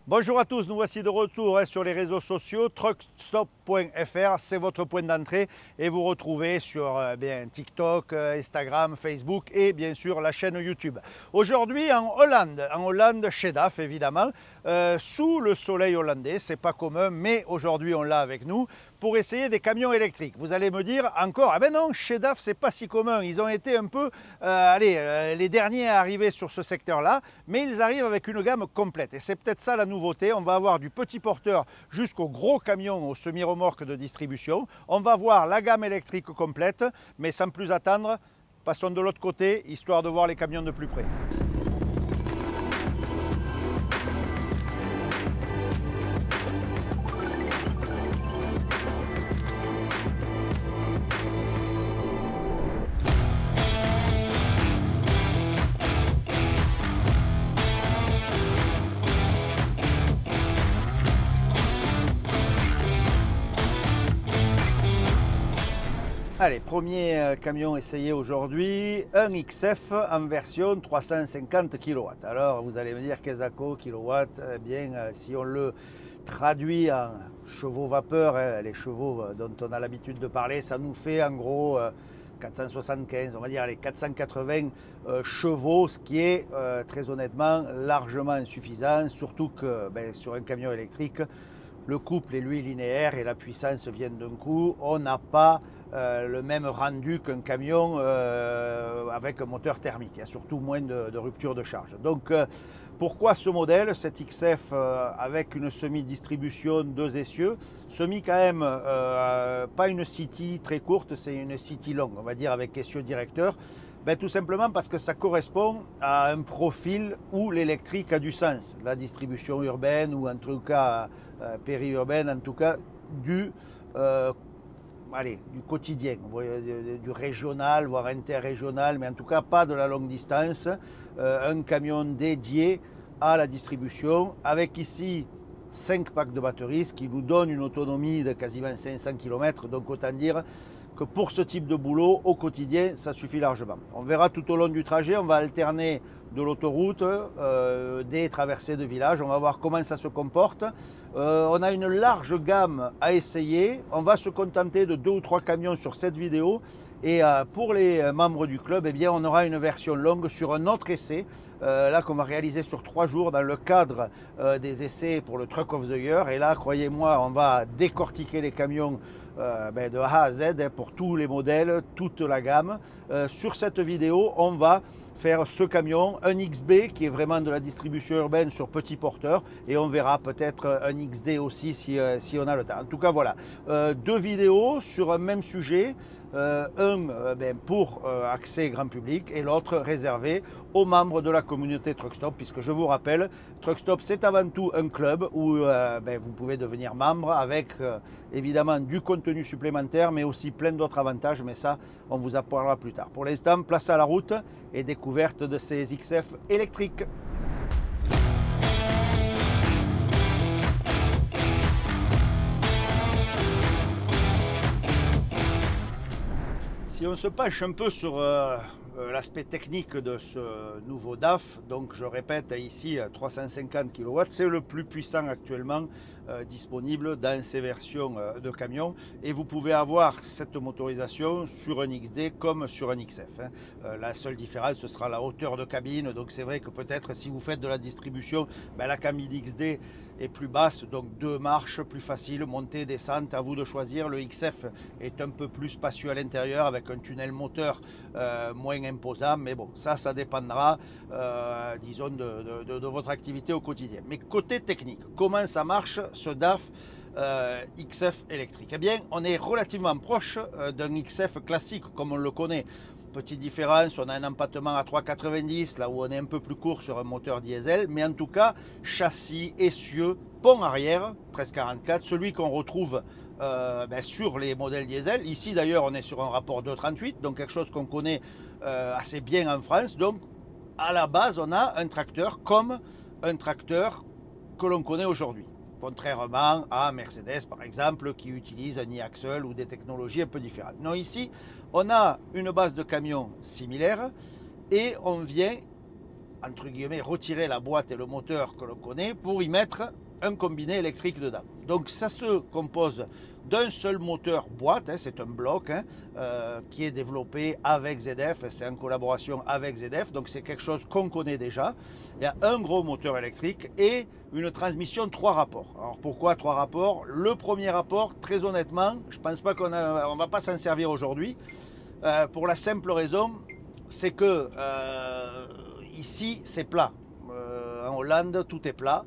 Bonjour à tous, nous voici de retour sur les réseaux sociaux. Truckstop.fr, c'est votre point d'entrée et vous retrouvez sur TikTok, Instagram, Facebook et bien sûr la chaîne YouTube. Aujourd'hui en Hollande chez DAF évidemment, sous le soleil hollandais, c'est pas commun, mais aujourd'hui on l'a avec nous pour essayer des camions électriques. Vous allez me dire encore, ah ben non, chez DAF c'est pas si commun, ils ont été un peu les derniers à arriver sur ce secteur-là, mais ils arrivent avec une gamme complète et c'est peut-être ça la nouveauté. On va avoir du petit porteur jusqu'au gros camion, au semi-remorque de distribution. On va voir la gamme électrique complète, mais sans plus attendre, passons de l'autre côté, histoire de voir les camions de plus près. Allez, premier camion essayé aujourd'hui, un XF en version 350 kW. Alors vous allez me dire Kesako, kilowatt, eh bien si on le traduit en chevaux vapeur, les chevaux dont on a l'habitude de parler, ça nous fait en gros 475, on va dire les 480 chevaux, ce qui est très honnêtement largement insuffisant, surtout que sur un camion électrique, le couple est lui linéaire et la puissance vient d'un coup. On n'a pas le même rendu qu'un camion avec un moteur thermique. Il y a surtout moins de rupture de charge. Donc pourquoi ce modèle, cet XF avec une semi-distribution 2 essieux, semi quand même pas une City très courte, c'est une City longue, on va dire avec essieu directeur. Tout simplement parce que ça correspond à un profil où l'électrique a du sens. La distribution urbaine ou en tout cas périurbaine, en tout cas du quotidien, du régional, voire interrégional, mais en tout cas pas de la longue distance. Un camion dédié à la distribution avec ici 5 packs de batteries, ce qui nous donne une autonomie de quasiment 500 km. Donc autant dire que pour ce type de boulot, au quotidien, ça suffit largement. On verra tout au long du trajet, on va alterner de l'autoroute, des traversées de villages, on va voir comment ça se comporte. On a une large gamme à essayer, on va se contenter de 2 ou 3 camions sur cette vidéo et pour les membres du club, on aura une version longue sur un autre essai, là qu'on va réaliser sur 3 jours dans le cadre des essais pour le Truck of the Year. Et là, croyez-moi, on va décortiquer les camions de A à Z pour tous les modèles, toute la gamme. Sur cette vidéo, on va faire ce camion, un XB qui est vraiment de la distribution urbaine sur petit porteur, et on verra peut-être un XD aussi si on a le temps. En tout cas voilà, 2 vidéos sur un même sujet, pour accès grand public et l'autre réservé aux membres de la communauté Truckstop, puisque je vous rappelle, Truckstop c'est avant tout un club où vous pouvez devenir membre avec évidemment du contenu supplémentaire, mais aussi plein d'autres avantages, mais ça on vous en parlera plus tard. Pour l'instant, place à la route et découverte de ces XF électriques. Si on se penche un peu sur l'aspect technique de ce nouveau DAF, donc je répète ici 350 kW, c'est le plus puissant actuellement disponible dans ces versions de camions, et vous pouvez avoir cette motorisation sur un XD comme sur un XF. La seule différence ce sera la hauteur de cabine, donc c'est vrai que peut-être si vous faites de la distribution, la cabine XD est plus basse, donc 2 marches, plus facile, montée, descente, à vous de choisir. Le XF est un peu plus spacieux à l'intérieur avec un tunnel moteur moins imposant, mais bon, ça dépendra, disons, de votre activité au quotidien. Mais côté technique, comment ça marche ce DAF XF électrique? On est relativement proche d'un XF classique comme on le connaît. Petite différence, on a un empattement à 3,90, là où on est un peu plus court sur un moteur diesel, mais en tout cas, châssis, essieu, pont arrière, 1344, celui qu'on retrouve sur les modèles diesel. Ici d'ailleurs, on est sur un rapport 2,38, donc quelque chose qu'on connaît assez bien en France. Donc à la base, on a un tracteur comme un tracteur que l'on connaît aujourd'hui. Contrairement à Mercedes par exemple qui utilise un e-axle ou des technologies un peu différentes. Non, ici on a une base de camion similaire et on vient entre guillemets, retirer la boîte et le moteur que l'on connaît pour y mettre un combiné électrique dedans. Donc ça se compose d'un seul moteur boîte, c'est un bloc qui est développé avec ZF, c'est en collaboration avec ZF, donc c'est quelque chose qu'on connaît déjà. Il y a un gros moteur électrique et une transmission 3 rapports. Alors pourquoi 3 rapports? Le premier rapport, très honnêtement, je ne pense pas qu'on va pas s'en servir aujourd'hui, pour la simple raison, c'est que ici c'est plat. En Hollande, tout est plat.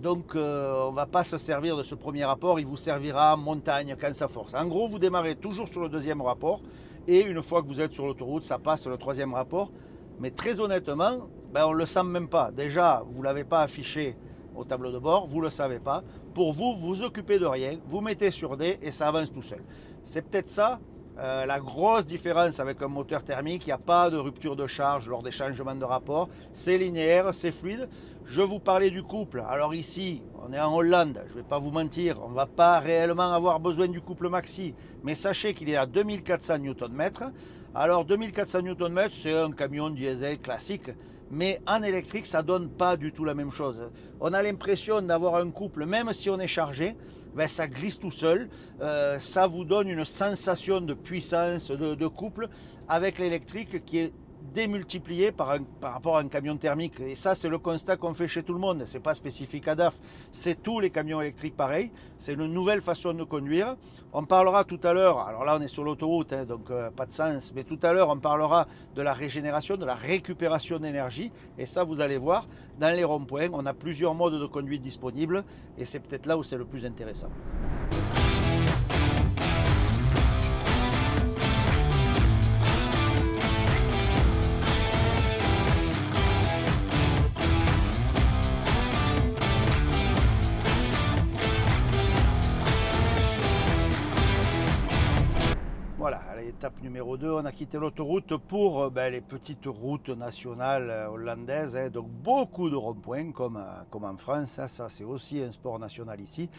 Donc on ne va pas se servir de ce premier rapport, il vous servira en montagne quand ça force. En gros, vous démarrez toujours sur le deuxième rapport et une fois que vous êtes sur l'autoroute, ça passe le troisième rapport. Mais très honnêtement, on ne le sent même pas. Déjà, vous ne l'avez pas affiché au tableau de bord, vous ne le savez pas. Pour vous, vous vous occupez de rien, vous mettez sur D et ça avance tout seul. C'est peut-être ça. La grosse différence avec un moteur thermique, il n'y a pas de rupture de charge lors des changements de rapport, c'est linéaire, c'est fluide. Je vous parlais du couple, alors ici on est en Hollande, je ne vais pas vous mentir, on ne va pas réellement avoir besoin du couple maxi, mais sachez qu'il est à 2400 Nm. Alors 2400 Nm c'est un camion diesel classique, mais en électrique ça ne donne pas du tout la même chose. On a l'impression d'avoir un couple, même si on est chargé, ça glisse tout seul, ça vous donne une sensation de puissance, de couple avec l'électrique qui est démultiplié par rapport à un camion thermique. Et ça, c'est le constat qu'on fait chez tout le monde. Ce n'est pas spécifique à DAF. C'est tous les camions électriques pareil. C'est une nouvelle façon de conduire. On parlera tout à l'heure, alors là on est sur l'autoroute, donc pas de sens, mais tout à l'heure on parlera de la régénération, de la récupération d'énergie. Et ça, vous allez voir, dans les ronds-points, on a plusieurs modes de conduite disponibles. Et c'est peut-être là où c'est le plus intéressant. Voilà, à l'étape numéro 2, on a quitté l'autoroute pour les petites routes nationales hollandaises. Donc beaucoup de ronds-points comme en France, ça c'est aussi un sport national ici.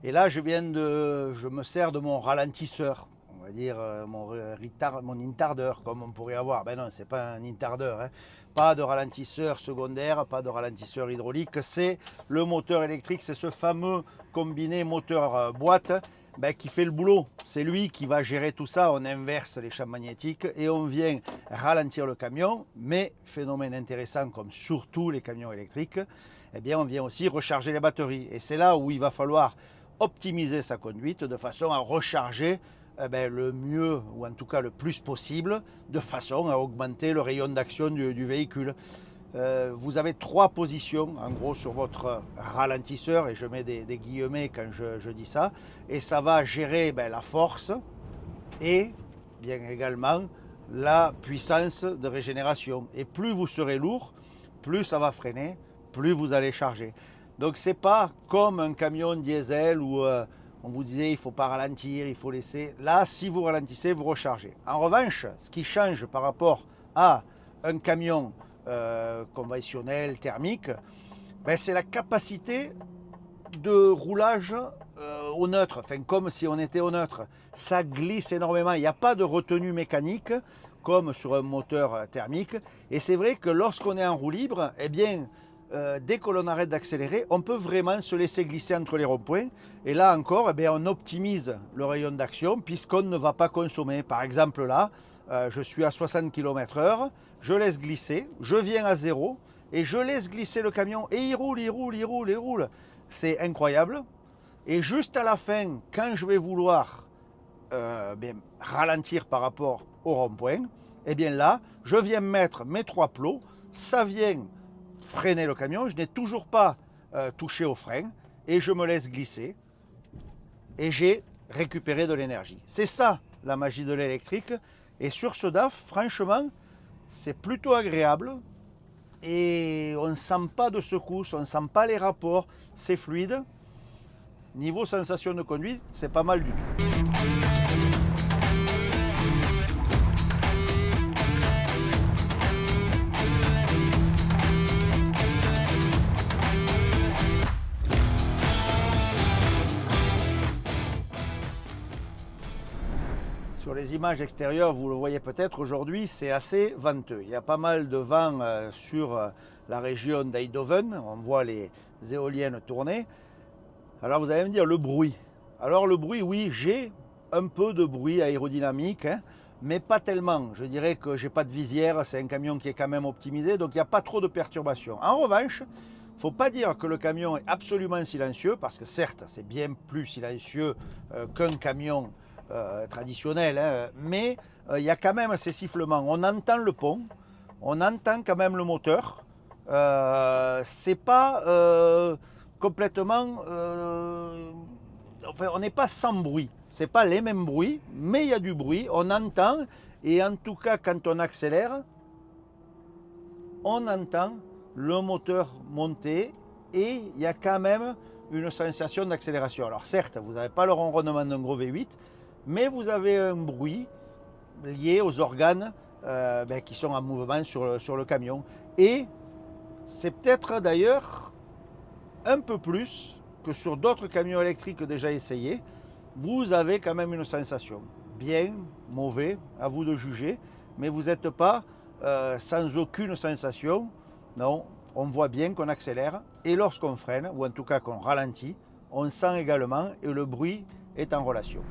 Et là je me sers de mon ralentisseur, on va dire mon intardeur comme on pourrait avoir. Ben non, c'est pas un intardeur, pas de ralentisseur secondaire, pas de ralentisseur hydraulique, c'est le moteur électrique, c'est ce fameux combiné moteur boîte qui fait le boulot. C'est lui qui va gérer tout ça. On inverse les champs magnétiques et on vient ralentir le camion. Mais phénomène intéressant comme surtout les camions électriques, on vient aussi recharger les batteries. Et c'est là où il va falloir optimiser sa conduite de façon à recharger le mieux ou en tout cas le plus possible, de façon à augmenter le rayon d'action du véhicule. Vous avez 3 positions en gros sur votre ralentisseur et je mets des guillemets quand je dis ça, et ça va gérer la force et bien également la puissance de régénération. Et plus vous serez lourd, plus ça va freiner, plus vous allez charger. Donc c'est pas comme un camion diesel où on vous disait il ne faut pas ralentir, il faut laisser. Là, si vous ralentissez, vous rechargez. En revanche, ce qui change par rapport à un camion conventionnel, thermique, c'est la capacité de roulage au neutre, enfin comme si on était au neutre. Ça glisse énormément, il n'y a pas de retenue mécanique comme sur un moteur thermique. Et c'est vrai que lorsqu'on est en roue libre, dès que l'on arrête d'accélérer, on peut vraiment se laisser glisser entre les ronds-points. Et là encore, on optimise le rayon d'action puisqu'on ne va pas consommer. Par exemple là, je suis à 60 km/h, je laisse glisser, je viens à 0 et je laisse glisser le camion et il roule, il roule, il roule, il roule. C'est incroyable. Et juste à la fin, quand je vais vouloir ralentir par rapport au rond-point, là, je viens mettre mes 3 plots, ça vient freiner le camion, je n'ai toujours pas touché au frein et je me laisse glisser et j'ai récupéré de l'énergie. C'est ça la magie de l'électrique. Et sur ce DAF, franchement, c'est plutôt agréable et on ne sent pas de secousse, on ne sent pas les rapports, c'est fluide. Niveau sensation de conduite, c'est pas mal du tout. Sur les images extérieures, vous le voyez peut-être, aujourd'hui c'est assez venteux. Il y a pas mal de vent sur la région d'Eindhoven, on voit les éoliennes tourner. Alors vous allez me dire le bruit. Alors le bruit, oui, j'ai un peu de bruit aérodynamique, hein, mais pas tellement. Je dirais que j'ai pas de visière, c'est un camion qui est quand même optimisé, donc il n'y a pas trop de perturbations. En revanche, il ne faut pas dire que le camion est absolument silencieux, parce que certes, c'est bien plus silencieux qu'un camion traditionnel, hein, mais il y a quand même ces sifflements. On entend le pont, on entend quand même le moteur. C'est pas complètement... enfin, on n'est pas sans bruit. C'est pas les mêmes bruits, mais il y a du bruit, on entend, et en tout cas quand on accélère, on entend le moteur monter et il y a quand même une sensation d'accélération. Alors certes, vous n'avez pas le ronronnement d'un gros V8, mais vous avez un bruit lié aux organes qui sont en mouvement sur le camion. Et c'est peut-être d'ailleurs un peu plus que sur d'autres camions électriques déjà essayés. Vous avez quand même une sensation. Bien, mauvais, à vous de juger, mais vous n'êtes pas sans aucune sensation. Non, on voit bien qu'on accélère et lorsqu'on freine, ou en tout cas qu'on ralentit, on sent également et le bruit est en relation.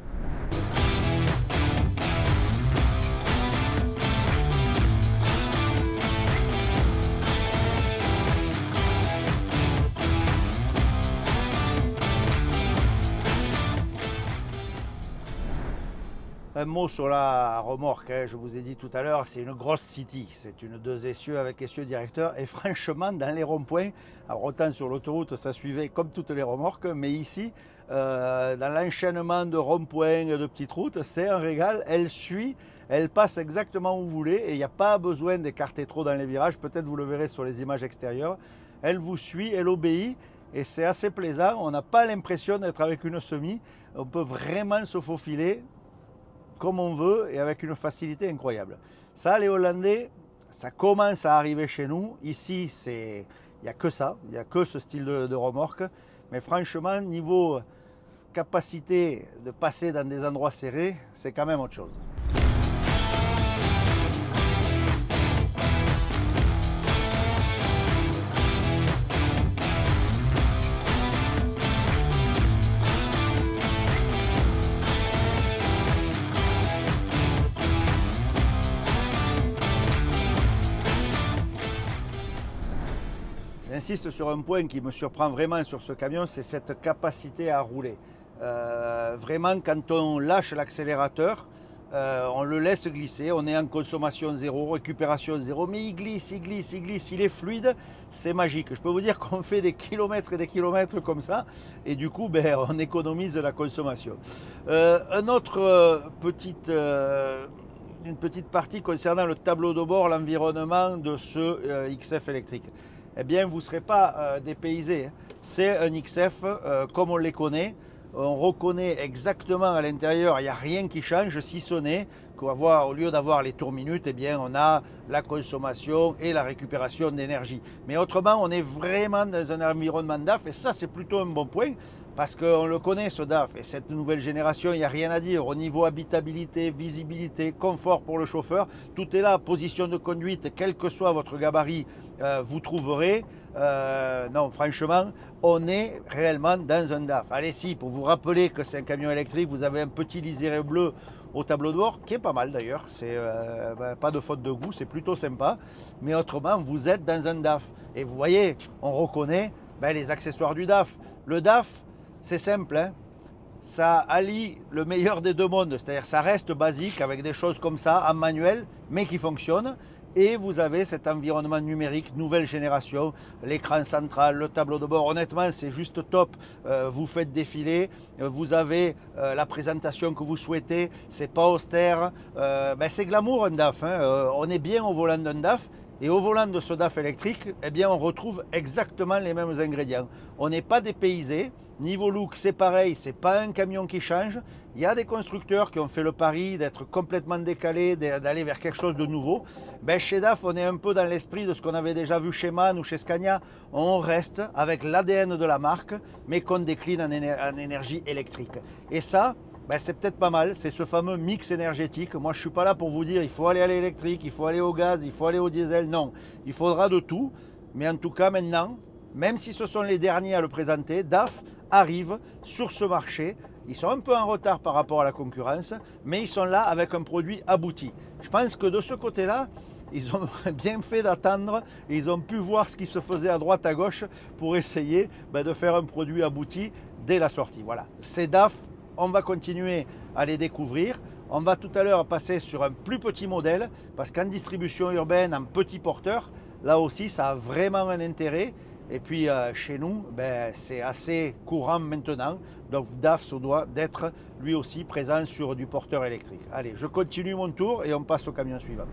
Un mot sur la remorque, hein. Je vous ai dit tout à l'heure, c'est une grosse City, c'est une 2 essieux avec essieu directeur et franchement dans les ronds-points, alors autant sur l'autoroute ça suivait comme toutes les remorques, mais ici dans l'enchaînement de ronds-points et de petites routes, c'est un régal, elle suit, elle passe exactement où vous voulez et il n'y a pas besoin d'écarter trop dans les virages, peut-être vous le verrez sur les images extérieures, elle vous suit, elle obéit. Et c'est assez plaisant, on n'a pas l'impression d'être avec une semi, on peut vraiment se faufiler comme on veut et avec une facilité incroyable. Ça, les Hollandais, ça commence à arriver chez nous. Ici, il n'y a que ça, il n'y a que ce style de remorque. Mais franchement, niveau capacité de passer dans des endroits serrés, c'est quand même autre chose. J'insiste sur un point qui me surprend vraiment sur ce camion, c'est cette capacité à rouler. Vraiment, quand on lâche l'accélérateur, on le laisse glisser, on est en consommation zéro, récupération zéro, mais il glisse, il glisse, il glisse, il est fluide, c'est magique. Je peux vous dire qu'on fait des kilomètres et des kilomètres comme ça, et du coup, on économise la consommation. Une petite partie concernant le tableau de bord, l'environnement de ce XF électrique. Eh bien, vous ne serez pas dépaysé. C'est un XF comme on les connaît. On reconnaît exactement à l'intérieur, il n'y a rien qui change, si ce n'est qu'au lieu d'avoir les tours minutes, eh bien, on a la consommation et la récupération d'énergie. Mais autrement, on est vraiment dans un environnement DAF et ça, c'est plutôt un bon point parce qu'on le connaît, ce DAF. Et cette nouvelle génération, il n'y a rien à dire. Au niveau habitabilité, visibilité, confort pour le chauffeur, tout est là. Position de conduite, quel que soit votre gabarit, vous trouverez. Non, franchement, on est réellement dans un DAF. Allez, si, pour vous rappeler que c'est un camion électrique, vous avez un petit liseré bleu au tableau de bord, qui est pas mal d'ailleurs. C'est pas de faute de goût, c'est plutôt sympa. Mais autrement, vous êtes dans un DAF. Et vous voyez, on reconnaît les accessoires du DAF. Le DAF, c'est simple, hein. Ça allie le meilleur des deux mondes, c'est-à-dire ça reste basique avec des choses comme ça en manuel, mais qui fonctionnent. Et vous avez cet environnement numérique, nouvelle génération, l'écran central, le tableau de bord. Honnêtement, c'est juste top. Vous faites défiler, vous avez la présentation que vous souhaitez. C'est pas austère. C'est glamour un DAF, hein. On est bien au volant d'un DAF. Et au volant de ce DAF électrique, eh bien, on retrouve exactement les mêmes ingrédients. On n'est pas dépaysé. Niveau look, c'est pareil, c'est pas un camion qui change. Il y a des constructeurs qui ont fait le pari d'être complètement décalés, d'aller vers quelque chose de nouveau. Chez DAF, on est un peu dans l'esprit de ce qu'on avait déjà vu chez MAN ou chez Scania. On reste avec l'ADN de la marque, mais qu'on décline en énergie électrique. Et ça, c'est peut-être pas mal, c'est ce fameux mix énergétique. Moi, je ne suis pas là pour vous dire il faut aller à l'électrique, il faut aller au gaz, il faut aller au diesel. Non, il faudra de tout. Mais en tout cas, maintenant, même si ce sont les derniers à le présenter, DAF arrive sur ce marché. Ils sont un peu en retard par rapport à la concurrence, mais ils sont là avec un produit abouti. Je pense que de ce côté-là, ils ont bien fait d'attendre et ils ont pu voir ce qui se faisait à droite à gauche pour essayer de faire un produit abouti dès la sortie. Voilà, c'est DAF, on va continuer à les découvrir. On va tout à l'heure passer sur un plus petit modèle parce qu'en distribution urbaine, en petit porteur, là aussi ça a vraiment un intérêt. Et puis chez nous, c'est assez courant maintenant. Donc DAF se doit d'être lui aussi présent sur du porteur électrique. Allez, je continue mon tour et on passe au camion suivant.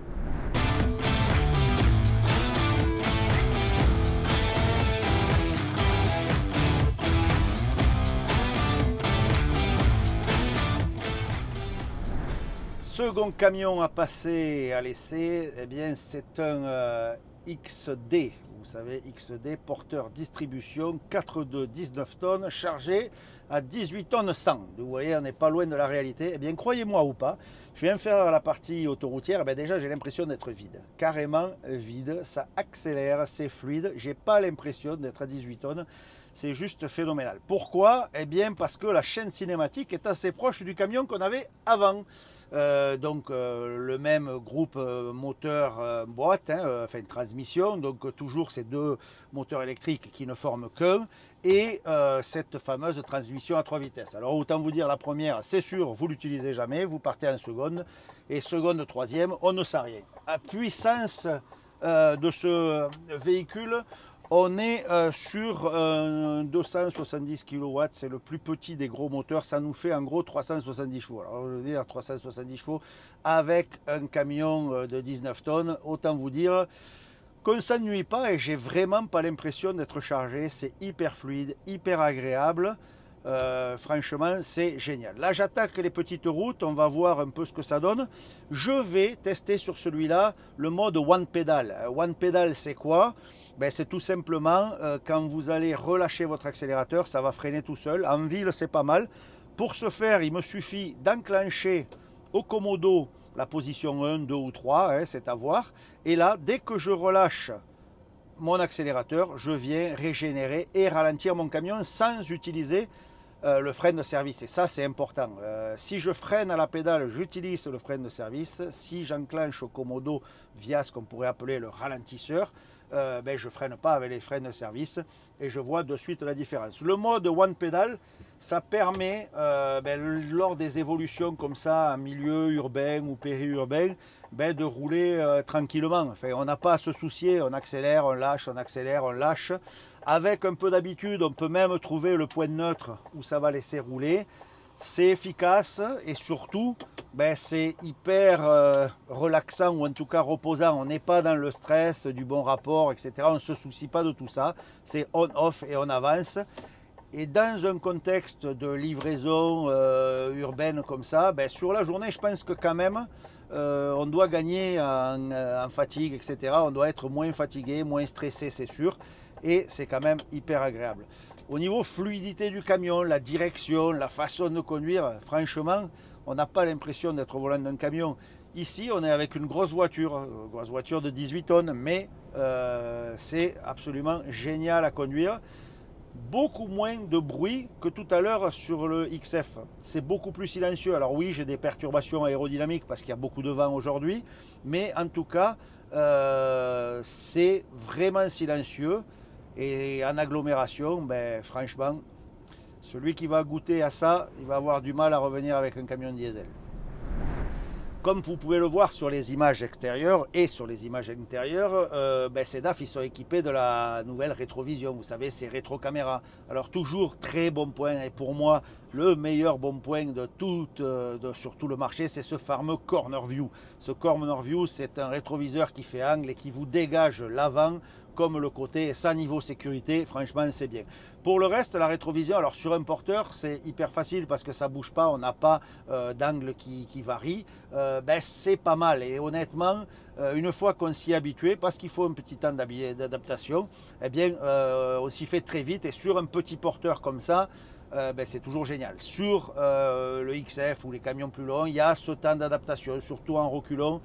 Second camion à passer à l'essai, eh bien c'est un XD. Vous savez, XD, porteur distribution, 4,2, 19 tonnes, chargé à 18 tonnes 100. Vous voyez, on n'est pas loin de la réalité. Eh bien, croyez-moi ou pas, je viens faire la partie autoroutière, déjà j'ai l'impression d'être vide. Carrément vide, ça accélère, c'est fluide. J'ai pas l'impression d'être à 18 tonnes. C'est juste phénoménal. Pourquoi? Eh bien, parce que la chaîne cinématique est assez proche du camion qu'on avait avant. Le même groupe moteur boîte, enfin transmission, donc toujours ces deux moteurs électriques qui ne forment qu'un, et cette fameuse transmission à 3 vitesses. Alors autant vous dire, la première, c'est sûr, vous l'utilisez jamais, vous partez en seconde, et seconde, troisième, on ne sait rien. À puissance de ce véhicule, on est sur 270 kW, c'est le plus petit des gros moteurs, ça nous fait en gros 370 chevaux. Alors je veux dire 370 chevaux avec un camion de 19 tonnes, autant vous dire qu'on ne s'ennuie pas et j'ai vraiment pas l'impression d'être chargé, c'est hyper fluide, hyper agréable. Franchement, c'est génial. Là, j'attaque les petites routes, on va voir un peu ce que ça donne. Je vais tester sur celui-là le mode One Pedal. One Pedal, c'est quoi? C'est tout simplement quand vous allez relâcher votre accélérateur, ça va freiner tout seul. En ville, c'est pas mal. Pour ce faire, il me suffit d'enclencher au commodo la position 1, 2 ou 3, c'est à voir. Et là, dès que je relâche mon accélérateur, je viens régénérer et ralentir mon camion sans utiliser le frein de service. Et ça, c'est important. Si je freine à la pédale, j'utilise le frein de service. Si j'enclenche au commodo via ce qu'on pourrait appeler le ralentisseur, je ne freine pas avec les freins de service et je vois de suite la différence. Le mode One Pedal, ça permet, lors des évolutions comme ça, en milieu urbain ou périurbain, de rouler tranquillement. Enfin, on n'a pas à se soucier, on accélère, on lâche, on accélère, on lâche. Avec un peu d'habitude, on peut même trouver le point neutre où ça va laisser rouler. C'est efficace et surtout, c'est hyper relaxant ou en tout cas reposant. On n'est pas dans le stress du bon rapport, etc. On ne se soucie pas de tout ça. C'est on-off et on avance. Et dans un contexte de livraison urbaine comme ça, sur la journée, je pense que quand même, on doit gagner en fatigue, etc. On doit être moins fatigué, moins stressé, c'est sûr. Et c'est quand même hyper agréable. Au niveau fluidité du camion, la direction, la façon de conduire, franchement, on n'a pas l'impression d'être au volant d'un camion. Ici, on est avec une grosse voiture de 18 tonnes, mais c'est absolument génial à conduire. Beaucoup moins de bruit que tout à l'heure sur le XF. C'est beaucoup plus silencieux. Alors oui, j'ai des perturbations aérodynamiques parce qu'il y a beaucoup de vent aujourd'hui, mais en tout cas, c'est vraiment silencieux. Et en agglomération, franchement, celui qui va goûter à ça, il va avoir du mal à revenir avec un camion diesel. Comme vous pouvez le voir sur les images extérieures et sur les images intérieures, ces DAF ils sont équipés de la nouvelle rétrovision. Vous savez, c'est rétro-caméra. Alors toujours très bon point. Et pour moi, le meilleur bon point sur tout le marché, c'est ce fameux Corner View. Ce Corner View, c'est un rétroviseur qui fait angle et qui vous dégage l'avant comme le côté. Et ça, niveau sécurité, franchement, c'est bien. Pour le reste, la rétrovision, alors sur un porteur, c'est hyper facile parce que ça ne bouge pas, on n'a pas d'angle qui varie. C'est pas mal. Et honnêtement, une fois qu'on s'y est habitué, parce qu'il faut un petit temps d'adaptation, on s'y fait très vite. Et sur un petit porteur comme ça, c'est toujours génial. Sur le XF ou les camions plus longs, il y a ce temps d'adaptation, surtout en reculant,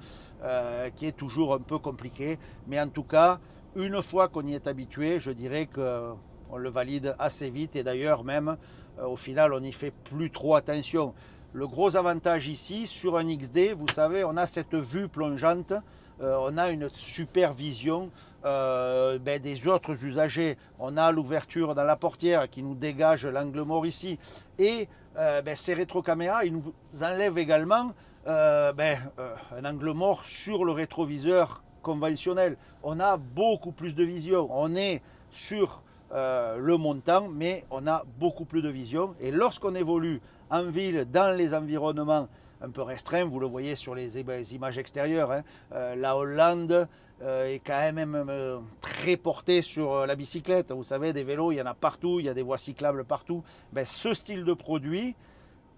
qui est toujours un peu compliqué. Mais en tout cas, Une fois qu'on y est habitué, je dirais qu'on le valide assez vite et d'ailleurs même au final on n'y fait plus trop attention. Le gros avantage ici sur un XD, vous savez, on a cette vue plongeante, on a une super vision des autres usagers, on a l'ouverture dans la portière qui nous dégage l'angle mort ici et ces rétrocaméras ils nous enlèvent également un angle mort sur le rétroviseur conventionnel. On a beaucoup plus de vision, on est sur le montant mais on a beaucoup plus de vision et lorsqu'on évolue en ville dans les environnements un peu restreints, vous le voyez sur les images extérieures, hein, la Hollande est quand même très portée sur la bicyclette. Vous savez, des vélos, il y en a partout, il y a des voies cyclables partout. Ce style de produit,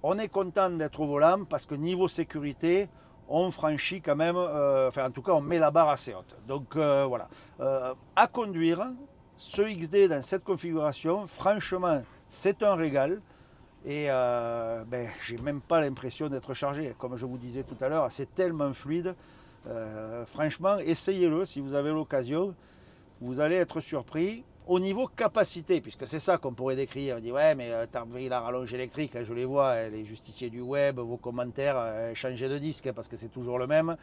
on est content d'être au volant parce que niveau sécurité, on franchit quand même, en tout cas on met la barre assez haute. Donc voilà, à conduire, ce XD dans cette configuration, franchement c'est un régal. Et j'ai même pas l'impression d'être chargé. Comme je vous disais tout à l'heure, c'est tellement fluide. Franchement, essayez-le si vous avez l'occasion. Vous allez être surpris. Au niveau capacité, puisque c'est ça qu'on pourrait décrire. On dit ouais mais t'as vu la rallonge électrique, je les vois, les justiciers du web, vos commentaires, changez de disque parce que c'est toujours le même.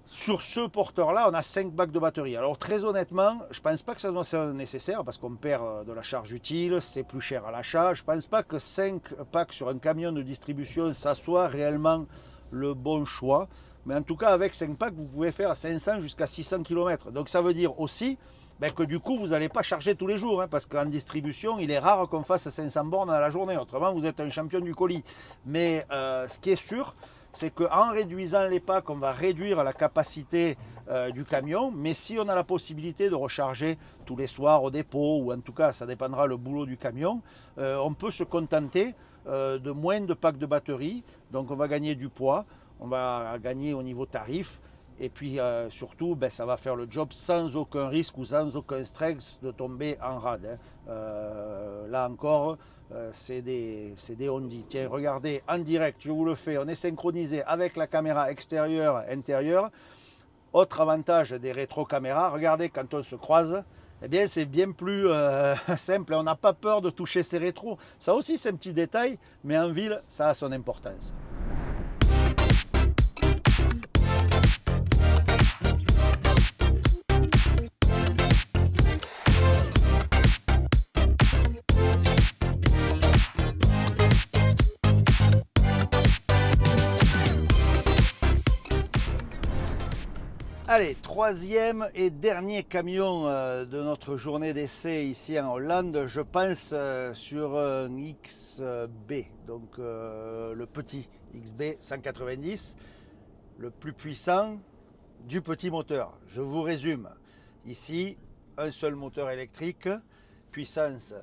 Sur ce porteur-là, on a 5 bacs de batterie. Alors très honnêtement, je ne pense pas que ça soit nécessaire parce qu'on perd de la charge utile, c'est plus cher à l'achat. Je ne pense pas que 5 packs sur un camion de distribution, ça soit réellement le bon choix. Mais en tout cas, avec 5 packs, vous pouvez faire 500 jusqu'à 600 km. Donc ça veut dire aussi que du coup, vous n'allez pas charger tous les jours. Parce qu'en distribution, il est rare qu'on fasse 500 bornes à la journée. Autrement, vous êtes un champion du colis. Mais ce qui est sûr, c'est qu'en réduisant les packs, on va réduire la capacité du camion. Mais si on a la possibilité de recharger tous les soirs au dépôt, ou en tout cas, ça dépendra le boulot du camion, on peut se contenter de moins de packs de batterie. Donc on va gagner du poids, on va gagner au niveau tarif. Et puis surtout, ça va faire le job sans aucun risque ou sans aucun stress de tomber en rade. Là encore, c'est des Hondi. Tiens, regardez, en direct, je vous le fais, on est synchronisé avec la caméra extérieure, intérieure. Autre avantage des rétro-caméras, regardez quand on se croise, eh bien c'est bien plus simple, on n'a pas peur de toucher ces rétros. Ça aussi c'est un petit détail, mais en ville, ça a son importance. Allez, troisième et dernier camion de notre journée d'essai ici en Hollande, je pense sur un XB, donc le petit XB 190, le plus puissant du petit moteur. Je vous résume, ici un seul moteur électrique, puissance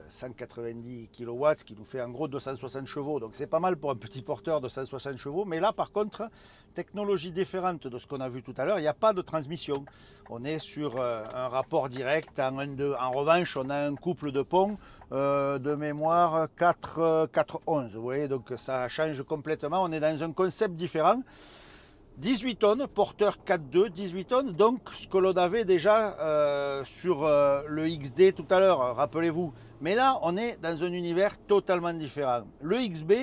190 kW, qui nous fait en gros 260 chevaux, donc c'est pas mal pour un petit porteur de 160 chevaux, mais là par contre, technologie différente de ce qu'on a vu tout à l'heure, il n'y a pas de transmission, on est sur un rapport direct en 1-2, en revanche on a un couple de ponts de mémoire 4-11, vous voyez, donc ça change complètement, on est dans un concept différent. 18 tonnes, porteur 4.2, 18 tonnes, donc ce que l'on avait déjà sur le XD tout à l'heure, rappelez-vous. Mais là, on est dans un univers totalement différent. Le XB,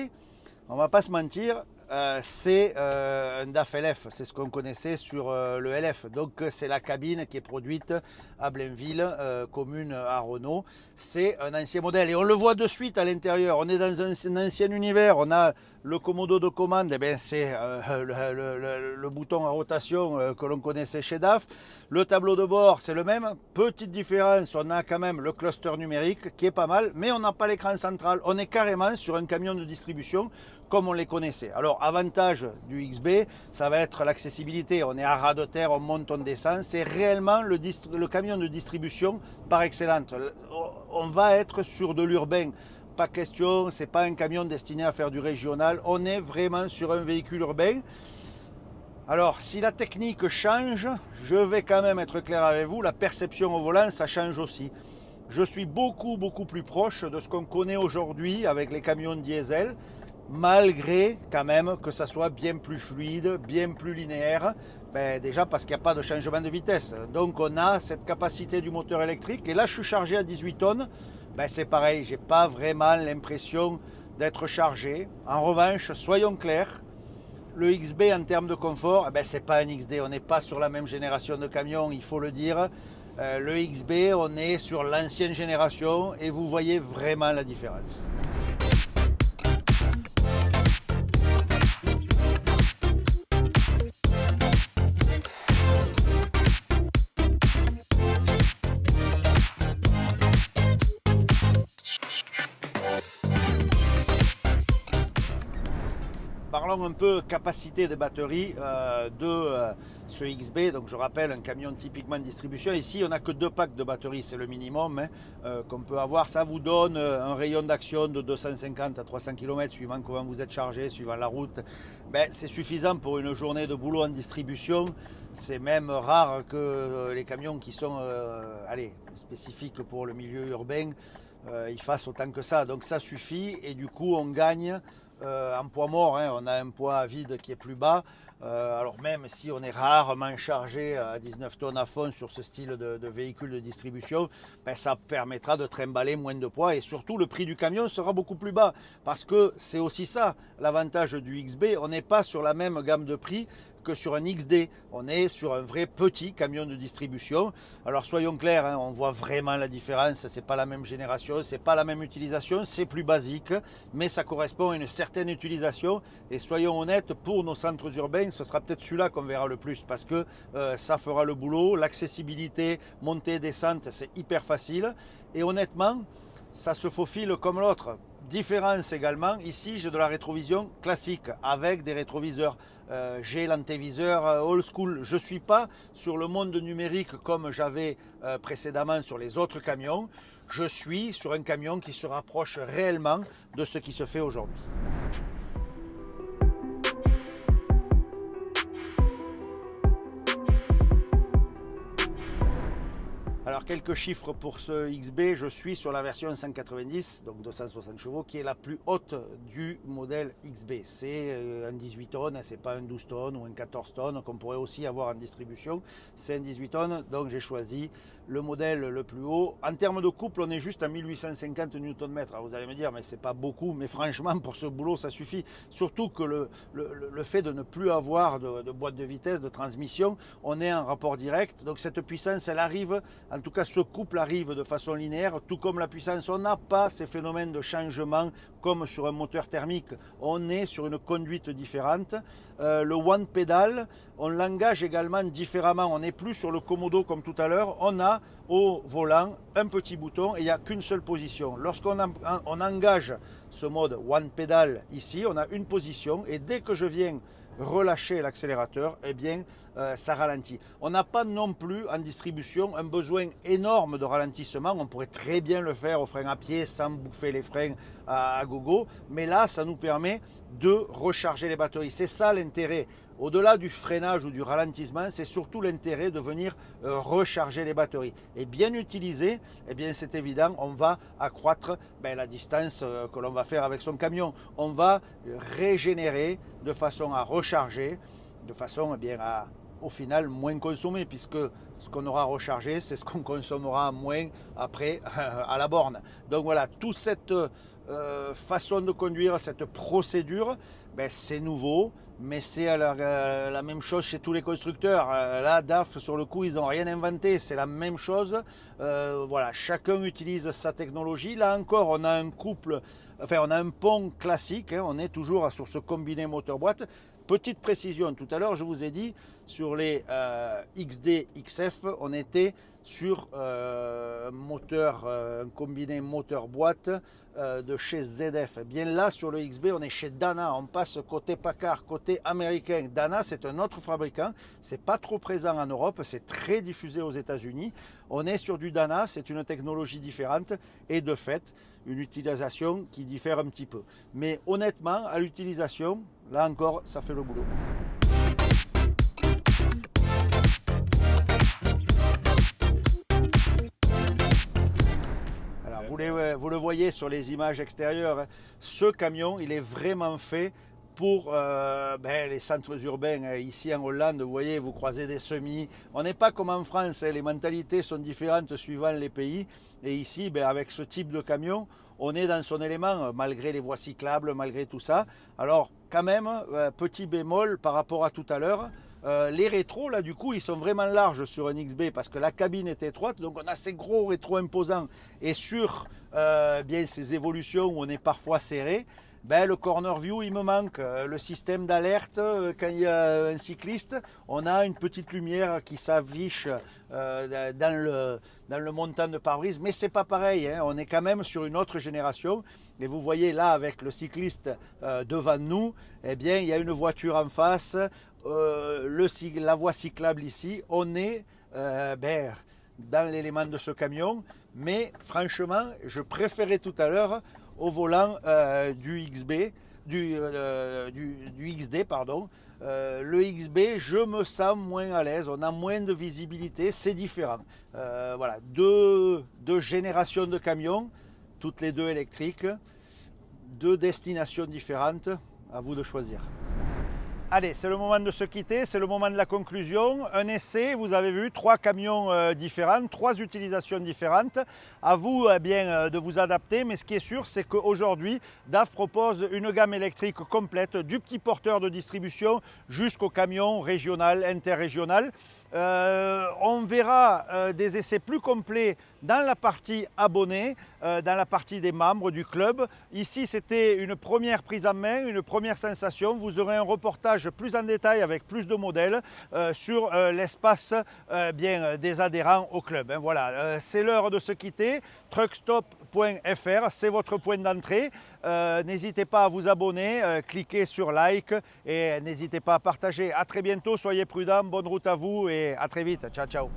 on ne va pas se mentir, c'est un DAF LF, c'est ce qu'on connaissait sur le LF. Donc c'est la cabine qui est produite à Blainville, commune à Renault. C'est un ancien modèle et on le voit de suite à l'intérieur. On est dans un ancien univers, on a le commodo de commande, c'est le bouton à rotation que l'on connaissait chez DAF. Le tableau de bord, c'est le même. Petite différence, on a quand même le cluster numérique qui est pas mal, mais on n'a pas l'écran central. On est carrément sur un camion de distribution comme on les connaissait. Alors, avantage du XB, ça va être l'accessibilité. On est à ras de terre, on monte, on descend. C'est réellement le camion de distribution par excellence. On va être sur de l'urbain. Pas question, c'est pas un camion destiné à faire du régional. On est vraiment sur un véhicule urbain. Alors, si la technique change, je vais quand même être clair avec vous, la perception au volant, ça change aussi. Je suis beaucoup plus proche de ce qu'on connaît aujourd'hui avec les camions diesel. malgré quand même que ça soit bien plus fluide, bien plus linéaire. Déjà parce qu'il n'y a pas de changement de vitesse. Donc on a cette capacité du moteur électrique. Et là je suis chargé à 18 tonnes. C'est pareil, j'ai pas vraiment l'impression d'être chargé. En revanche, soyons clairs, le XB en termes de confort, c'est pas un XD. On n'est pas sur la même génération de camions, il faut le dire. Le XB, on est sur l'ancienne génération et vous voyez vraiment la différence. Parlons un peu capacité de batterie de ce XB. Donc je rappelle, un camion typiquement de distribution. Ici, on n'a que 2 packs de batterie, c'est le minimum qu'on peut avoir. Ça vous donne un rayon d'action de 250 à 300 km, suivant comment vous êtes chargé, suivant la route. C'est suffisant pour une journée de boulot en distribution. C'est même rare que les camions qui sont spécifiques pour le milieu urbain, ils fassent autant que ça. Donc ça suffit et du coup on gagne en poids mort, on a un poids vide qui est plus bas. Alors même si on est rarement chargé à 19 tonnes à fond sur ce style de véhicule de distribution, ça permettra de trimballer moins de poids et surtout le prix du camion sera beaucoup plus bas parce que c'est aussi ça l'avantage du XB. On n'est pas sur la même gamme de prix que sur un XD. On est sur un vrai petit camion de distribution. Alors soyons clairs, on voit vraiment la différence. C'est pas la même génération, c'est pas la même utilisation, c'est plus basique, mais ça correspond à une certaine utilisation. Et soyons honnêtes, pour nos centres urbains, ce sera peut-être celui-là qu'on verra le plus parce que ça fera le boulot. L'accessibilité, montée, descente, c'est hyper facile. Et honnêtement, ça se faufile comme l'autre. Différence également, ici j'ai de la rétrovision classique avec des rétroviseurs. J'ai l'antéviseur old school. Je ne suis pas sur le monde numérique comme j'avais précédemment sur les autres camions. Je suis sur un camion qui se rapproche réellement de ce qui se fait aujourd'hui. Alors quelques chiffres pour ce XB, je suis sur la version 190, donc 260 chevaux, qui est la plus haute du modèle XB. C'est un 18 tonnes, c'est pas un 12 tonnes ou un 14 tonnes qu'on pourrait aussi avoir en distribution. C'est un 18 tonnes, donc j'ai choisi le modèle le plus haut. En termes de couple, on est juste à 1850 Nm. Alors vous allez me dire, mais c'est pas beaucoup, mais franchement, pour ce boulot, ça suffit. Surtout que le fait de ne plus avoir de boîte de vitesse, de transmission, on est en rapport direct. Donc cette puissance, elle arrive, en tout cas ce couple arrive de façon linéaire, tout comme la puissance. On n'a pas ces phénomènes de changement comme sur un moteur thermique. On est sur une conduite différente. Le one pedal, on l'engage également différemment. On n'est plus sur le commodo comme tout à l'heure. On a au volant un petit bouton et il n'y a qu'une seule position. Lorsqu'on engage ce mode one pedal ici, on a une position et dès que je viens relâcher l'accélérateur, ça ralentit. On n'a pas non plus en distribution un besoin énorme de ralentissement. On pourrait très bien le faire au frein à pied sans bouffer les freins à gogo, mais là ça nous permet de recharger les batteries. C'est ça l'intérêt. Au-delà du freinage ou du ralentissement, c'est surtout l'intérêt de venir recharger les batteries. Et bien utilisé, c'est évident, on va accroître la distance que l'on va faire avec son camion. On va régénérer de façon à recharger, de façon à, au final, moins consommer, puisque ce qu'on aura rechargé, c'est ce qu'on consommera moins après à la borne. Donc voilà, toute cette façon de conduire, cette procédure, c'est nouveau, mais c'est la même chose chez tous les constructeurs. Là, DAF, sur le coup, ils n'ont rien inventé, c'est la même chose. Voilà, chacun utilise sa technologie. Là encore, on a un couple, on a un pont classique, on est toujours sur ce combiné moteur-boîte. Petite précision, tout à l'heure, je vous ai dit, sur les XD, XF, on était sur un combiné moteur-boîte de chez ZF. Bien là, sur le XB, on est chez Dana. On passe côté Packard, côté américain. Dana, c'est un autre fabricant. C'est pas trop présent en Europe. C'est très diffusé aux États-Unis. On est sur du Dana. C'est une technologie différente et de fait, une utilisation qui diffère un petit peu. Mais honnêtement, à l'utilisation, là encore, ça fait le boulot. vous le voyez sur les images extérieures, hein, ce camion, il est vraiment fait pour les centres urbains. Ici en Hollande, vous voyez, vous croisez des semis. On n'est pas comme en France, hein, les mentalités sont différentes suivant les pays. Et ici, avec ce type de camion, on est dans son élément, malgré les voies cyclables, malgré tout ça. Alors quand même, petit bémol par rapport à tout à l'heure, les rétros, là, du coup, ils sont vraiment larges sur un XB parce que la cabine est étroite, donc on a ces gros rétros imposants. Et sur ces évolutions où on est parfois serré, le corner view, il me manque. Le système d'alerte, quand il y a un cycliste, on a une petite lumière qui s'affiche dans le montant de pare-brise, mais c'est pas pareil, hein. On est quand même sur une autre génération. Et vous voyez là, avec le cycliste devant nous, eh bien, il y a une voiture en face, la voie cyclable ici. On est dans l'élément de ce camion, mais franchement, je préférais tout à l'heure au volant du XD, pardon. Le XB, je me sens moins à l'aise, on a moins de visibilité, c'est différent. Voilà, deux générations de camions, toutes les deux électriques, deux destinations différentes, à vous de choisir. Allez, c'est le moment de se quitter, c'est le moment de la conclusion. Un essai, vous avez vu, 3 camions différents, 3 utilisations différentes. À vous de vous adapter, mais ce qui est sûr, c'est qu'aujourd'hui, DAF propose une gamme électrique complète, du petit porteur de distribution jusqu'au camion régional, interrégional. On verra des essais plus complets dans la partie abonnés, dans la partie des membres du club. Ici, c'était une première prise en main, une première sensation. Vous aurez un reportage plus en détail avec plus de modèles sur l'espace des adhérents au club. Voilà, c'est l'heure de se quitter. Truckstop.fr, c'est votre point d'entrée. N'hésitez pas à vous abonner, cliquez sur like et n'hésitez pas à partager. À très bientôt, soyez prudents, bonne route à vous et à très vite. Ciao, ciao.